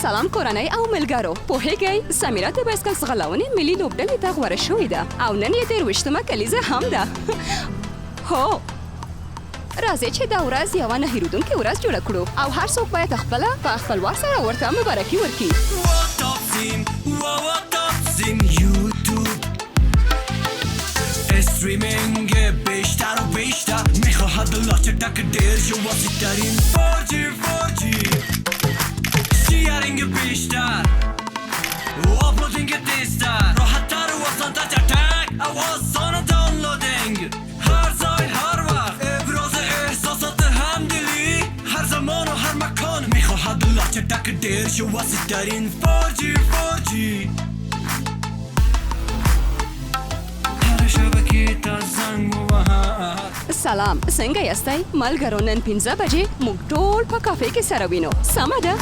سلام کورنۍ او ملګرو، پوهیږئ سمیرا د بایسکل ځغلونې ملي لوبډلې ته غوره شوې ده او نن یې 23مه کلیزه هم ده. هو راځئ چې دا ورځ یوه نه هېرېدونکې ورځ جوړه کړو او هر څوک باید خپله په خپلوار سره ورته مبارکي ورکړي. استریمینگ بیشتر و بیشتر میخواهد لاچه تک دیر جو واسی ترین 4G شیرینگ بیشتر و آپلودینگ تیزتر راحت تر و آسان تر تک و آسان دانلودینگ هر زاین هر وقت ابراز احساسات همدلی هر زمان و هر مکان میخواهد لاچه تک دیر جو واسی ترین 4G سلام، څنګه یاستئ ملګرو؟ نن 15 بجې موږ ټول په کافې کې سره وینو، سمه ده؟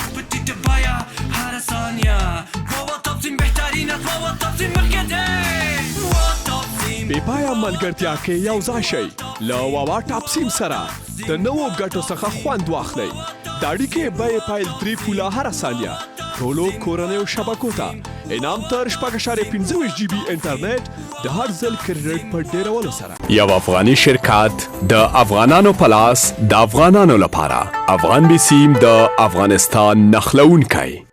بېپایه ملګرتیا کې یو ځای شئ له واوا ټاپسیم سره د نوو ګټو څخه خوند واخلئ. د اړیکې بیې پیل 3 پوله هره ثانیه ټولو کورنیو شبکو ته انعام تر 4.25 GB انټرنیټ د هر ځل کریډټ په ډیرولو سره. یو افغاني شرکت د افغانانو پلاس د افغانانو لپاره افغان بسیم د افغانستان نخلونکی.